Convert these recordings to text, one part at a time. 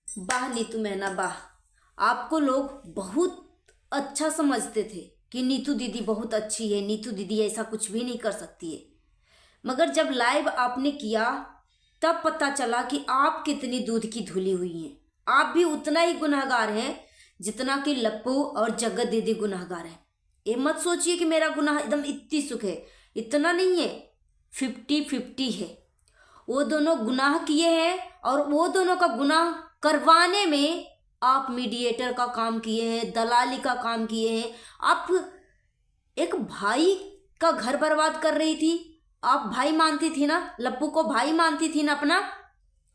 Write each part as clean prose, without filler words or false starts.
वाह नीतू मैना वाह। आपको लोग बहुत अच्छा समझते थे कि नीतू दीदी बहुत अच्छी है, नीतू दीदी ऐसा कुछ भी नहीं कर सकती है। मगर जब लाइव आपने किया तब पता चला कि आप कितनी दूध की धुली हुई हैं। आप भी उतना ही गुनहगार हैं जितना कि लप्पू और जगत दीदी गुनहगार हैं। ये मत सोचिए कि मेरा गुनाह एकदम इतनी सुख है, इतना नहीं है। 50-50 है। वो दोनों गुनाह किए हैं और वो दोनों का गुनाह करवाने में आप मीडिएटर का काम किए हैं, दलाली का काम किए हैं। आप एक भाई का घर बर्बाद कर रही थी। आप भाई मानती थी ना, लप्पू को भाई मानती थी ना अपना।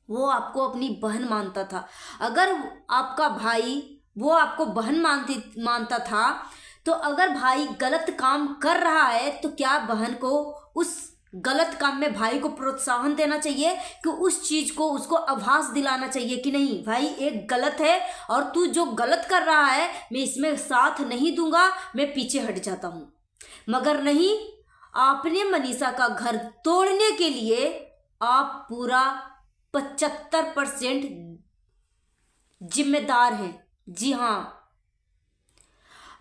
वो आपको अपनी बहन मानता था। अगर आपका भाई वो आपको बहन मानता था तो अगर भाई गलत काम कर रहा है तो क्या बहन को उस गलत काम में भाई को प्रोत्साहन देना चाहिए कि उस चीज को उसको आभास दिलाना चाहिए कि नहीं भाई एक गलत है और तू जो गलत कर रहा है मैं इसमें साथ नहीं दूंगा, मैं पीछे हट जाता हूं। मगर नहीं, आपने मनीषा का घर तोड़ने के लिए आप पूरा 75% जिम्मेदार हैं। जी हाँ,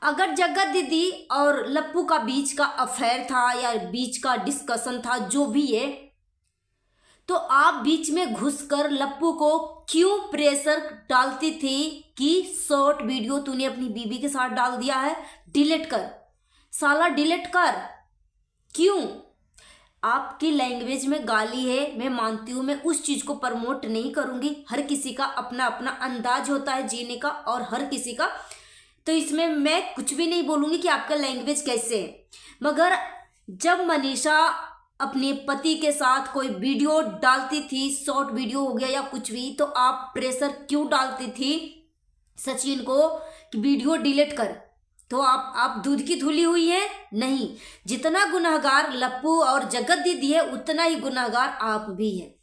अगर जगत दीदी और लप्पू का बीच का अफेयर था या बीच का डिस्कशन था जो भी है, तो आप बीच में घुसकर लप्पू को क्यों प्रेशर डालती थी कि शॉर्ट वीडियो तूने अपनी बीबी के साथ डाल दिया है, डिलीट कर साला, डिलीट कर। क्यों? आपकी लैंग्वेज में गाली है, मैं मानती हूँ, मैं उस चीज को प्रमोट नहीं करूंगी। हर किसी का अपना अपना अंदाज होता है जीने का और हर किसी का, तो इसमें मैं कुछ भी नहीं बोलूंगी कि आपका लैंग्वेज कैसे है। मगर जब मनीषा अपने पति के साथ कोई वीडियो डालती थी, शॉर्ट वीडियो हो गया या कुछ भी, तो आप प्रेशर क्यों डालती थी सचिन को कि वीडियो डिलीट कर? तो आप दूध की धुली हुई है? नहीं, जितना गुनहगार लप्पू और जगत दीदी है उतना ही गुनहगार आप भी हैं।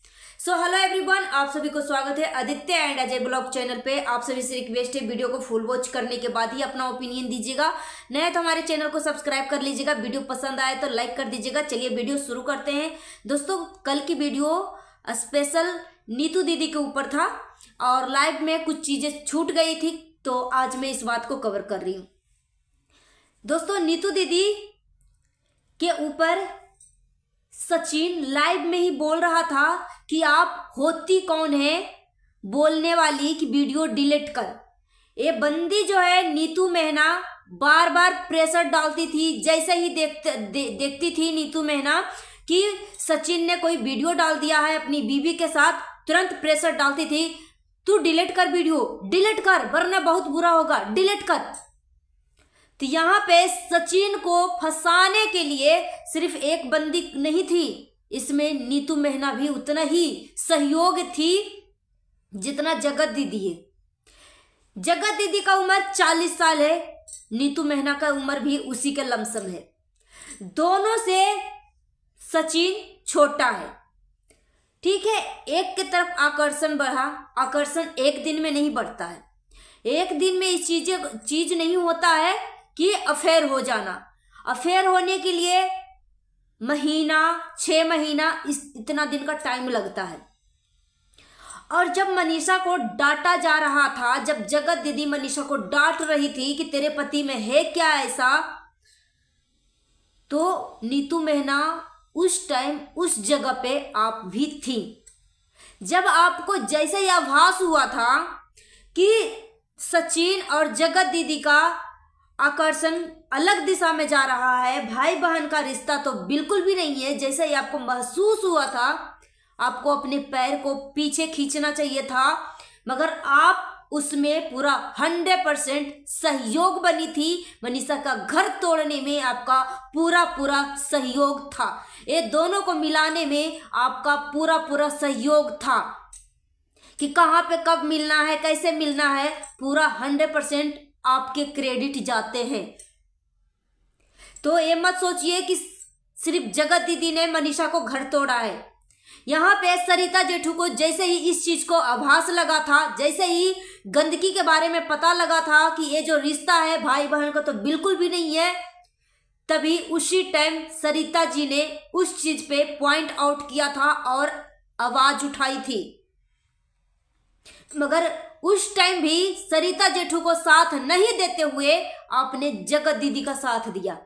सो हेलो एवरीवन, आप सभी को स्वागत है Aditya and Ajay blog channel पे। आप सभी से रिक्वेस्ट है वीडियो को फुल वॉच करने के बाद ही अपना ओपिनियन दीजिएगा। नए तो हमारे चैनल को सब्सक्राइब कर लीजिएगा, वीडियो पसंद आए तो लाइक कर दीजिएगा। चलिए वीडियो शुरू करते हैं। दोस्तों, कल की वीडियो स्पेशल नीतू दीदी के ऊपर था और लाइव में कुछ चीजें छूट गई थी, तो आज मैं इस बात को कवर कर रही हूँ। दोस्तों, नीतू दीदी के ऊपर सचिन लाइव में ही बोल रहा था कि आप होती कौन है बोलने वाली कि वीडियो डिलीट कर। ये बंदी जो है नीतू मेहना बार बार प्रेशर डालती थी। जैसे ही देखती थी नीतू मेहना कि सचिन ने कोई वीडियो डाल दिया है अपनी बीवी के साथ, तुरंत प्रेशर डालती थी, तू डिलीट कर वीडियो, डिलीट कर वरना बहुत बुरा होगा, डिलीट कर। तो यहाँ पे सचिन को फंसाने के लिए सिर्फ एक बंदी नहीं थी, इसमें नीतू मेहना भी उतना ही सहयोग थी जितना जगत दीदी है। जगत दीदी का उम्र 40 साल है, नीतू मेहना का उम्र भी उसी के लमसम है। दोनों से सचिन छोटा है। ठीक है, एक की तरफ आकर्षण बढ़ा। आकर्षण एक दिन में नहीं बढ़ता है, एक दिन में इस चीज नहीं होता है कि अफेयर हो जाना। अफेयर होने के लिए महीना 6 महीना इतना दिन का टाइम लगता है। और जब मनीषा को डांटा जा रहा था, जब जगत दीदी मनीषा को डांट रही थी कि तेरे पति में है क्या ऐसा, तो नीतू मेहना उस टाइम उस जगह पे आप भी थी। जब आपको जैसे ही आभास हुआ था कि सचिन और जगत दीदी का आकर्षण अलग दिशा में जा रहा है, भाई बहन का रिश्ता तो बिल्कुल भी नहीं है, जैसे ही आपको महसूस हुआ था, आपको अपने पैर को पीछे खींचना चाहिए था। मगर आप उसमें पूरा 100% सहयोग बनी थी। मनीषा का घर तोड़ने में आपका पूरा सहयोग था। ये दोनों को मिलाने में आपका पूरा सहयोग था कि कहाँ पे कब मिलना है, कैसे मिलना है, पूरा 100% आपके क्रेडिट जाते हैं। तो ये मत सोचिए कि सिर्फ जगत दीदी ने मनीषा को घर तोड़ा है। यहाँ पे सरिता जेठू को जैसे ही इस चीज को आभास लगा था, जैसे ही गंदगी के बारे में पता लगा था कि ये जो रिश्ता है भाई बहन का तो बिल्कुल भी नहीं है, तभी उसी टाइम सरिता जी ने उस चीज पे पॉइंट आउट किया था और आवाज उठाई थी। मगर उस टाइम भी सरिता जेठू को साथ नहीं देते हुए आपने जगत दीदी का साथ दिया।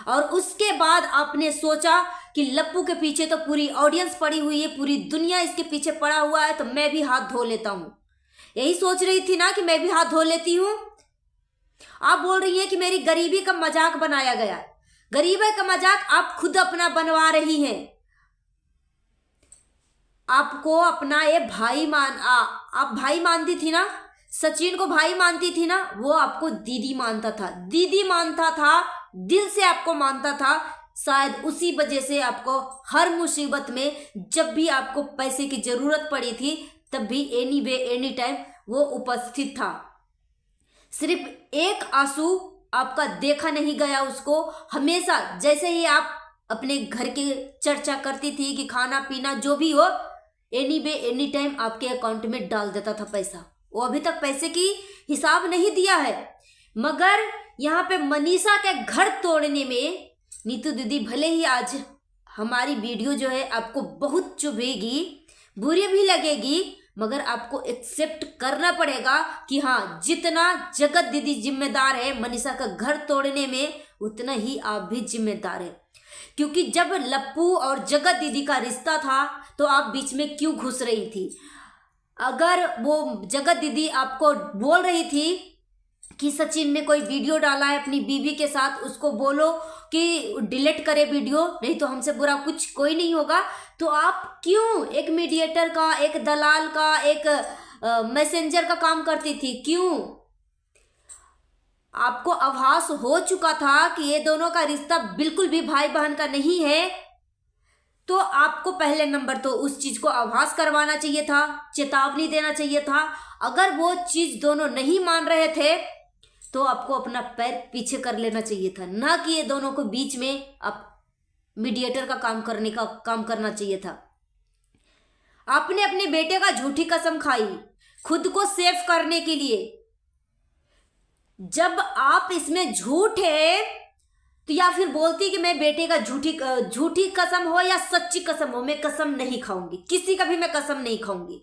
और उसके बाद आपने सोचा कि लप्पू के पीछे तो पूरी ऑडियंस पड़ी हुई है, पूरी दुनिया इसके पीछे पड़ा हुआ है, तो मैं भी हाथ धो लेता हूं। यही सोच रही थी ना कि मैं भी हाथ धो लेती हूं। आप बोल रही हैं कि मेरी गरीबी का मजाक बनाया गया। गरीबी का मजाक आप खुद अपना बनवा रही हैं। आपको अपना ये भाई आप भाई मानती थी ना, सचिन को भाई मानती थी ना, वो आपको दीदी मानता था, दीदी मानता था, दिल से आपको मानता था। शायद उसी वजह से आपको हर मुसीबत में जब भी आपको पैसे की जरूरत पड़ी थी तब भी एनी वे एनी टाइम वो उपस्थित था। सिर्फ एक आंसू आपका देखा नहीं गया उसको। हमेशा जैसे ही आप अपने घर की चर्चा करती थी कि खाना पीना जो भी हो, एनी वे एनी टाइम आपके अकाउंट में डाल देता था पैसा। वो अभी तक पैसे की हिसाब नहीं दिया है। मगर यहाँ पे मनीषा के घर तोड़ने में नीतू दीदी भले ही आज हमारी वीडियो जो है आपको बहुत चुभेगी, बुरी भी लगेगी, मगर आपको एक्सेप्ट करना पड़ेगा कि हाँ, जितना जगत दीदी जिम्मेदार है मनीषा का घर तोड़ने में, उतना ही आप भी जिम्मेदार है। क्योंकि जब लप्पू और जगत दीदी का रिश्ता था तो आप बीच में क्यों घुस रही थी? अगर वो जगत दीदी आपको बोल रही थी कि सचिन ने कोई वीडियो डाला है अपनी बीवी के साथ, उसको बोलो कि डिलीट करे वीडियो, नहीं तो हमसे बुरा कुछ कोई नहीं होगा, तो आप क्यों एक मीडिएटर का, एक दलाल का, एक मैसेंजर का काम करती थी? क्यों? आपको आभास हो चुका था कि ये दोनों का रिश्ता बिल्कुल भी भाई बहन का नहीं है, तो आपको पहले नंबर तो उस चीज को आभास करवाना चाहिए था, चेतावनी देना चाहिए था। अगर वो चीज दोनों नहीं मान रहे थे तो आपको अपना पैर पीछे कर लेना चाहिए था, ना कि ये दोनों को बीच में आप मीडिएटर का काम करना चाहिए था। आपने अपने बेटे का झूठी कसम खाई खुद को सेफ करने के लिए। जब आप इसमें झूठ है तो या फिर बोलती कि मैं बेटे का झूठी कसम हो या सच्ची कसम हो, मैं कसम नहीं खाऊंगी, किसी का भी मैं कसम नहीं खाऊंगी।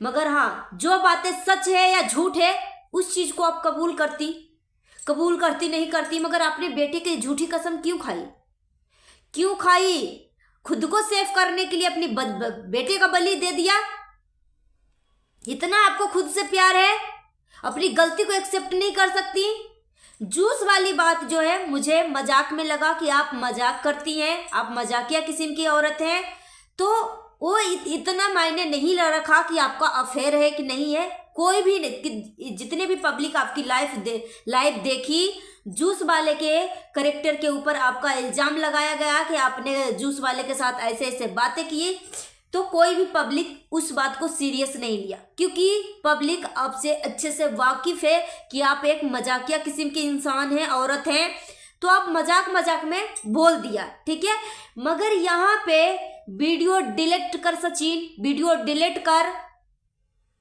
मगर हाँ, जो बातें सच है या झूठ है उस चीज को आप कबूल करती नहीं करती, मगर आपने बेटे की झूठी कसम क्यों खाई? खुद को सेफ करने के लिए अपनी बेटे का बलि दे दिया। इतना आपको खुद से प्यार है, अपनी गलती को एक्सेप्ट नहीं कर सकती। जूस वाली बात जो है मुझे मजाक में लगा कि आप मजाक करती हैं, आप मजाकिया किस्म की औरत हैं, तो वो इतना मायने नहीं रखा कि आपका अफेयर है कि नहीं है। कोई भी जितने भी पब्लिक आपकी लाइफ देखी, जूस वाले के करेक्टर के ऊपर आपका इल्जाम लगाया गया कि आपने जूस वाले के साथ ऐसे ऐसे बातें की, तो कोई भी पब्लिक उस बात को सीरियस नहीं लिया, क्योंकि पब्लिक आपसे अच्छे से वाकिफ है कि आप एक मजाकिया किस्म के इंसान हैं, औरत हैं, तो आप मजाक में बोल दिया, ठीक है। मगर यहाँ पे वीडियो डिलीट कर सचिन, वीडियो डिलीट कर,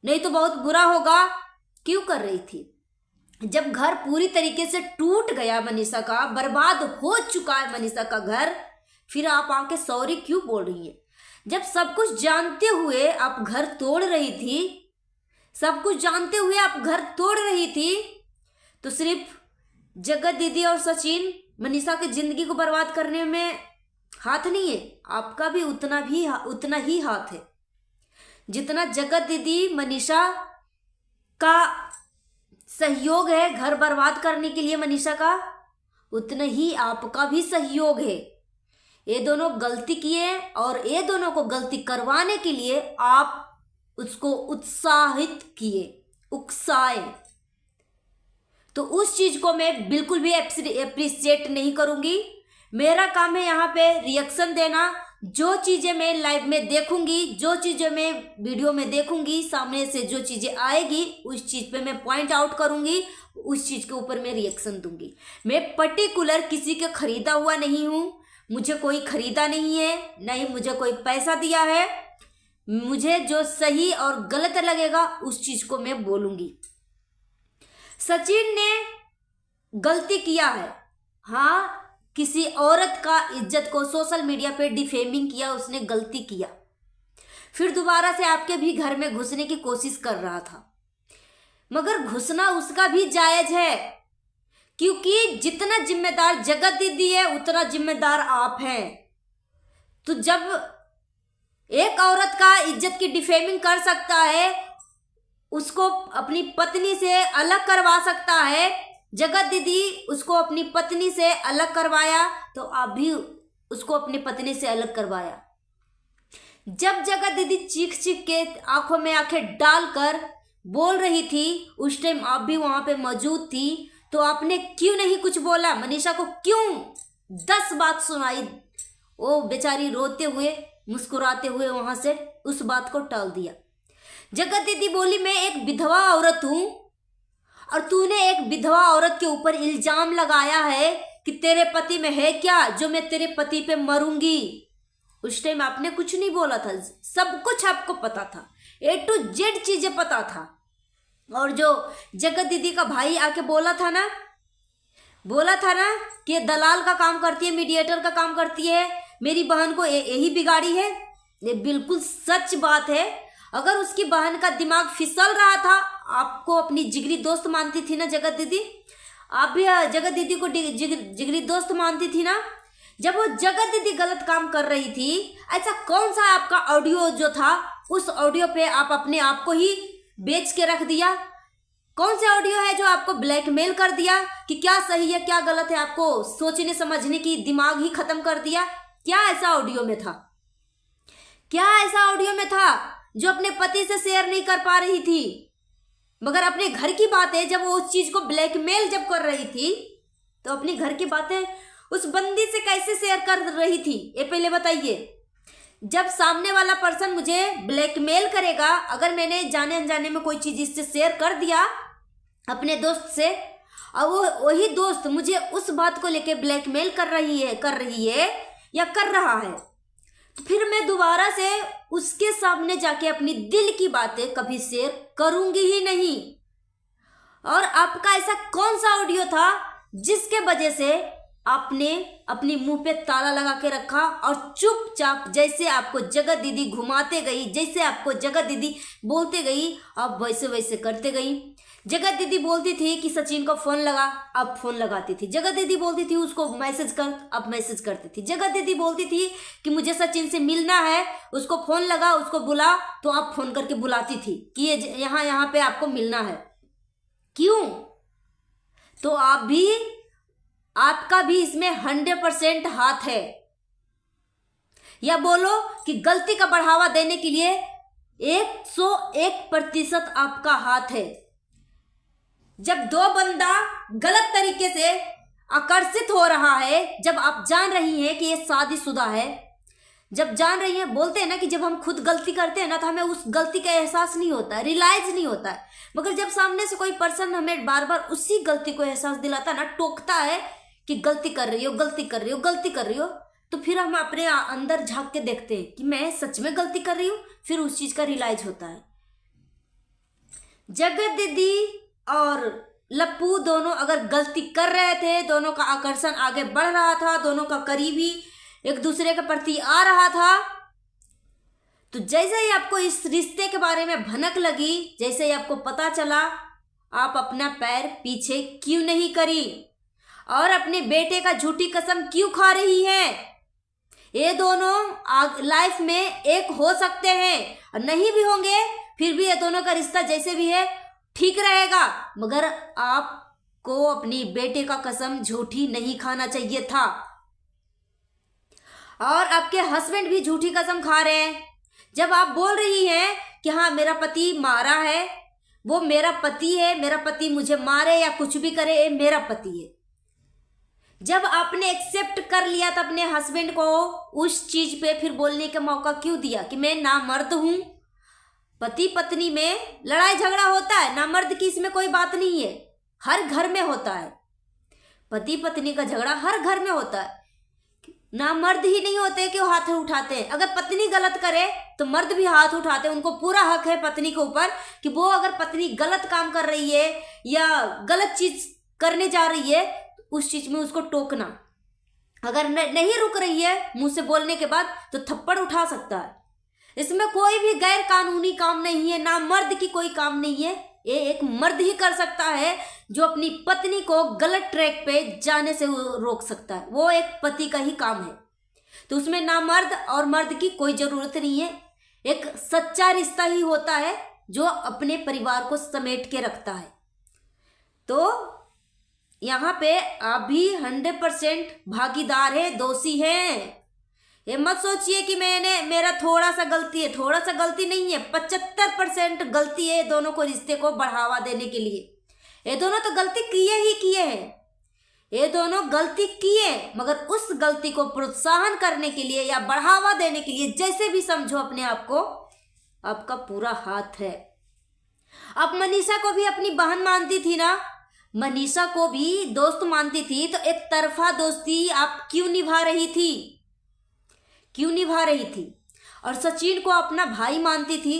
नहीं तो बहुत बुरा होगा। क्यों कर रही थी? जब घर पूरी तरीके से टूट गया मनीषा का, बर्बाद हो चुका है मनीषा का घर, फिर आप आके सॉरी क्यों बोल रही हैं? जब सब कुछ जानते हुए आप घर तोड़ रही थी, सब कुछ जानते हुए आप घर तोड़ रही थी, तो सिर्फ जगत दीदी और सचिन मनीषा की जिंदगी को बर्बाद करने में हाथ नहीं है, आपका भी उतना ही हाथ है। जितना जगत दीदी मनीषा का सहयोग है घर बर्बाद करने के लिए मनीषा का, उतना ही आपका भी सहयोग है। ये दोनों गलती किए और ये दोनों को गलती करवाने के लिए आप उसको उत्साहित किए, उकसाए, तो उस चीज को मैं बिल्कुल भी अप्रिशिएट नहीं करूंगी। मेरा काम है यहाँ पे रिएक्शन देना। जो चीजें मैं लाइव में देखूंगी, जो चीजें मैं वीडियो में देखूंगी, सामने से जो चीजें आएगी उस चीज पे मैं पॉइंट आउट करूंगी, उस चीज के ऊपर मैं रिएक्शन दूंगी। मैं पर्टिकुलर किसी के खरीदा हुआ नहीं हूं, मुझे कोई खरीदा नहीं है, नहीं मुझे कोई पैसा दिया है। मुझे जो सही और गलत लगेगा उस चीज को मैं बोलूंगी। सचिन ने गलती किया है, हाँ, किसी औरत का इज्जत को सोशल मीडिया पे डिफेमिंग किया, उसने गलती किया। फिर दोबारा से आपके भी घर में घुसने की कोशिश कर रहा था। मगर घुसना उसका भी जायज है, क्योंकि जितना जिम्मेदार जगत दीदी है उतना जिम्मेदार आप हैं। तो जब एक औरत का इज्जत की डिफेमिंग कर सकता है, उसको अपनी पत्नी से अलग करवा सकता है, जगत दीदी उसको अपनी पत्नी से अलग करवाया, तो आप भी उसको अपनी पत्नी से अलग करवाया। जब जगत दीदी चीख चीख के आंखों में आंखें डालकर बोल रही थी, उस टाइम आप भी वहां पे मौजूद थी, तो आपने क्यों नहीं कुछ बोला? मनीषा को क्यों 10 बात सुनाई? वो बेचारी रोते हुए मुस्कुराते हुए वहां से उस बात को टाल दिया। जगत दीदी बोली, मैं एक विधवा औरत हूं और तूने एक विधवा औरत के ऊपर इल्जाम लगाया है कि तेरे पति में है क्या जो मैं तेरे पति पे मरूंगी। उस टाइम आपने कुछ नहीं बोला था, सब कुछ आपको पता था, A to Z चीजें पता था। और जो जगत दीदी का भाई आके बोला था ना कि दलाल का काम करती है, मीडिएटर का काम करती है, मेरी बहन को यही बिगाड़ी है, ये बिल्कुल सच बात है। अगर उसकी बहन का दिमाग फिसल रहा था, आपको अपनी जिगरी दोस्त मानती थी ना जगत दीदी, आप भी जगत दीदी को जिगरी दोस्त मानती थी ना। जब वो जगत दीदी गलत काम कर रही थी, ऐसा कौन सा आपका ऑडियो जो था, उस ऑडियो पे आप अपने आप को ही बेच के रख दिया? कौन सा ऑडियो है जो आपको ब्लैकमेल कर दिया कि क्या सही है क्या गलत है, आपको सोचने समझने की दिमाग ही खत्म कर दिया? क्या ऐसा ऑडियो में था? क्या ऐसा ऑडियो में था जो अपने पति से शेयर नहीं कर पा रही थी? मगर अपने घर की बातें जब वो उस चीज को ब्लैकमेल जब कर रही थी, तो अपनी घर की बातें उस बंदी से कैसे शेयर कर रही थी, ये पहले बताइए। जब सामने वाला पर्सन मुझे ब्लैकमेल करेगा, अगर मैंने जाने अनजाने में कोई चीज इससे शेयर कर दिया अपने दोस्त से, और वो वही दोस्त मुझे उस बात को लेके ब्लैकमेल कर रही है या कर रहा है, तो फिर मैं दोबारा से उसके सामने जाके अपनी दिल की बातें कभी शेयर करूंगी ही नहीं। और आपका ऐसा कौन सा ऑडियो था जिसके वजह से आपने अपनी मुंह पे ताला लगा के रखा और चुपचाप, जैसे आपको जगत दीदी घुमाते गई, जैसे आपको जगत दीदी बोलते गई, आप वैसे वैसे करते गई। जगत दीदी बोलती थी कि सचिन को फोन लगा, आप फोन लगाती थी। जगत दीदी बोलती थी उसको मैसेज कर, आप मैसेज करती थी। जगत दीदी बोलती थी कि मुझे सचिन से मिलना है, उसको फोन लगा, उसको बुला, तो आप फोन करके बुलाती थी कि ये यहाँ पे आपको मिलना है। क्यों? तो आपका भी इसमें 100% हाथ है, या बोलो कि गलती का बढ़ावा देने के लिए 101% आपका हाथ है। जब दो बंदा गलत तरीके से आकर्षित हो रहा है, जब आप जान रही हैं कि ये शादीशुदा है, जब जान रही हैं, बोलते हैं ना कि जब हम खुद गलती करते हैं ना तो हमें उस गलती का एहसास नहीं होता है, रियलाइज नहीं होता है। मगर जब सामने से कोई पर्सन हमें बार बार उसी गलती को एहसास दिलाता है ना, टोकता है कि गलती कर रही हो, गलती कर रही हो, गलती कर रही हो, तो फिर हम अपने अंदर झांक के देखते हैं कि मैं सच में गलती कर रही हूँ, फिर उस चीज का रियलाइज होता है। जगत दीदी और लप्पू दोनों अगर गलती कर रहे थे, दोनों का आकर्षण आगे बढ़ रहा था, दोनों का करीबी एक दूसरे के प्रति आ रहा था, तो जैसे ही आपको इस रिश्ते के बारे में भनक लगी, जैसे ही आपको पता चला, आप अपना पैर पीछे क्यों नहीं करी और अपने बेटे का झूठी कसम क्यों खा रही हैं? ये दोनों लाइफ में एक हो सकते हैं और नहीं भी होंगे, फिर भी ये दोनों का रिश्ता जैसे भी है ठीक रहेगा, मगर आपको अपनी बेटे का कसम झूठी नहीं खाना चाहिए था। और आपके हस्बैंड भी झूठी कसम खा रहे हैं। जब आप बोल रही हैं कि हाँ मेरा पति मारा है, वो मेरा पति है, मेरा पति मुझे मारे या कुछ भी करे, ये मेरा पति है। जब आपने एक्सेप्ट कर लिया था अपने हस्बैंड को, उस चीज पे फिर बोलने का मौका क्यों दिया कि मैं नामर्द हूं? पति पत्नी में लड़ाई झगड़ा होता है, नामर्द की इसमें कोई बात नहीं है, हर घर में होता है। पति पत्नी का झगड़ा हर घर में होता है। नामर्द ही नहीं होते कि वो हाथ उठाते हैं। अगर पत्नी गलत करे तो मर्द भी हाथ उठाते हैं, उनको पूरा हक है पत्नी के ऊपर कि वो अगर पत्नी गलत काम कर रही है या गलत चीज करने जा रही है, उस चीज में उसको टोकना। अगर नहीं रुक रही है मुंह से बोलने के बाद तो थप्पड़ उठा सकता है। इसमें कोई भी गैर कानूनी काम नहीं है, ना मर्द की कोई काम नहीं है। ये एक मर्द ही कर सकता है जो अपनी पत्नी को गलत ट्रैक पे जाने से रोक सकता है, वो एक पति का ही काम है। तो उसमें ना मर्द और मर्द की कोई जरूरत नहीं है। एक सच्चा रिश्ता ही होता है जो अपने परिवार को समेट के रखता है। तो यहाँ पे आप भी 100% भागीदार है, दोषी हैं। ये मत सोचिए कि मेरा थोड़ा सा गलती है, थोड़ा सा गलती नहीं है, 75% गलती है दोनों को रिश्ते को बढ़ावा देने के लिए। ये दोनों तो गलती किए ही किए हैं, ये दोनों गलती किए, मगर उस गलती को प्रोत्साहन करने के लिए या बढ़ावा देने के लिए, जैसे भी समझो अपने आप को, आपका पूरा हाथ है। अब मनीषा को भी अपनी बहन मानती थी ना, मनीषा को भी दोस्त मानती थी, तो एक तरफा दोस्ती आप क्यों निभा रही थी, क्यों निभा रही थी? और सचिन को अपना भाई मानती थी,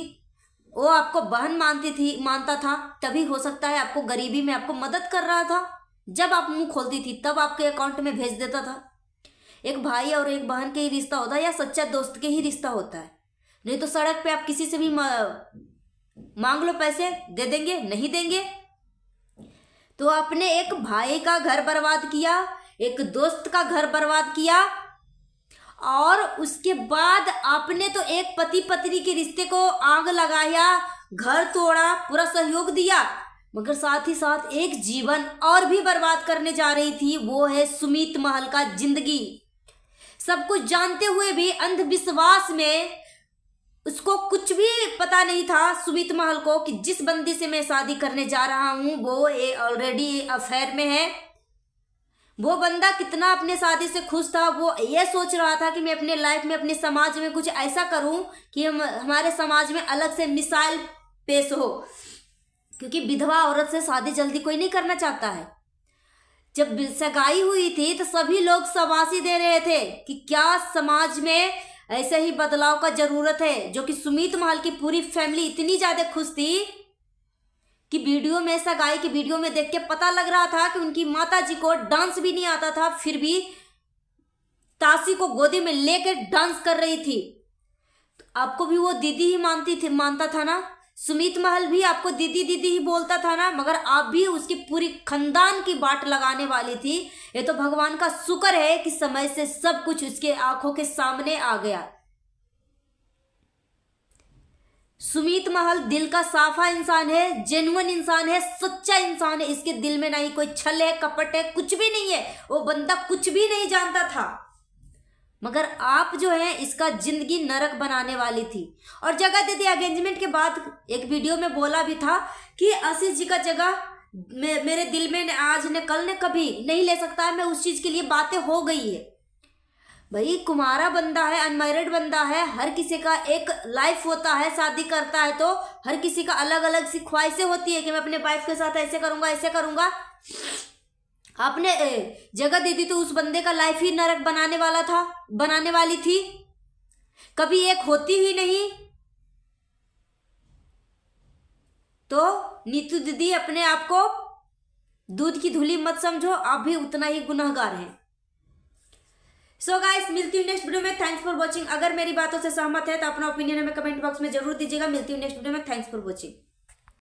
वो आपको बहन मानता था, तभी हो सकता है आपको गरीबी में आपको मदद कर रहा था। जब आप मुंह खोलती थी तब आपके अकाउंट में भेज देता था। एक भाई और एक बहन के ही रिश्ता होता है, या सच्चा दोस्त के ही रिश्ता होता है। नहीं तो सड़क पे आप किसी से भी मांग लो, पैसे दे देंगे? नहीं देंगे। तो आपने एक भाई का घर बर्बाद किया, एक दोस्त का घर बर्बाद किया, और उसके बाद आपने तो एक पति पत्नी के रिश्ते को आग लगाया, घर तोड़ा, पूरा सहयोग दिया, मगर साथ ही साथ एक जीवन और भी बर्बाद करने जा रही थी, वो है सुमित महल का जिंदगी। सब कुछ जानते हुए भी अंधविश्वास में उसको कुछ भी पता नहीं था सुमित महल को कि जिस बंदी से मैं शादी करने जा रहा हूं वो ऑलरेडी अफेयर में है। वो बंदा कितना अपने शादी से खुश था, वो ये सोच रहा था कि मैं अपने लाइफ में, अपने समाज में कुछ ऐसा करूं कि हमारे समाज में अलग से मिसाल पेश हो, क्योंकि विधवा औरत से शादी जल्दी कोई नहीं करना चाहता है। जब सगाई हुई थी तो सभी लोग शाबाशी दे रहे थे कि क्या समाज में ऐसे ही बदलाव का जरूरत है, जो कि सुमित महल की पूरी फैमिली इतनी ज्यादा खुश थी कि वीडियो में, सगाई की वीडियो में देख के पता लग रहा था कि उनकी माता जी को डांस भी नहीं आता था, फिर भी ताशी को गोदी में लेकर डांस कर रही थी। तो आपको भी वो दीदी ही मानता था ना, सुमित महल भी आपको दीदी दीदी ही बोलता था ना, मगर आप भी उसकी पूरी खानदान की बाट लगाने वाली थी। ये तो भगवान का शुक्र है कि समय से सब कुछ उसके आंखों के सामने आ गया। सुमित महल दिल का साफा इंसान है, जेन्युइन इंसान है, सच्चा इंसान है। इसके दिल में ना ही कोई छल है, कपट है, कुछ भी नहीं है। वो बंदा कुछ भी नहीं जानता था, मगर आप जो है इसका जिंदगी नरक बनाने वाली थी। और जगह दीदी एंगेजमेंट के बाद एक वीडियो में बोला भी था कि आशीष जी का जगह मेरे दिल में आज न कल न कभी नहीं ले सकता है, मैं उस चीज के लिए बातें हो गई है। भाई कुमारा बंदा है, अनमैरिड बंदा है, हर किसी का एक लाइफ होता है, शादी करता है तो हर किसी का अलग अलग सी ख्वाहिशें होती है कि मैं अपने वाइफ के साथ ऐसे करूंगा, ऐसे करूंगा। आपने जगह दीदी तो उस बंदे का लाइफ ही नरक बनाने वाली थी, कभी एक होती ही नहीं। तो नीतू दीदी अपने आप को दूध की धूली मत समझो, आप भी उतना ही गुनहगार हैं। सो गाइस, मिलती हूँ नेक्स्ट वीडियो में। Thanks for watching. अगर मेरी बातों से सहमत है तो अपना ओपिनियन हमें कमेंट बॉक्स में जरूर दीजिएगा। मिलती हूँ नेक्स्ट वीडियो में। Thanks for watching.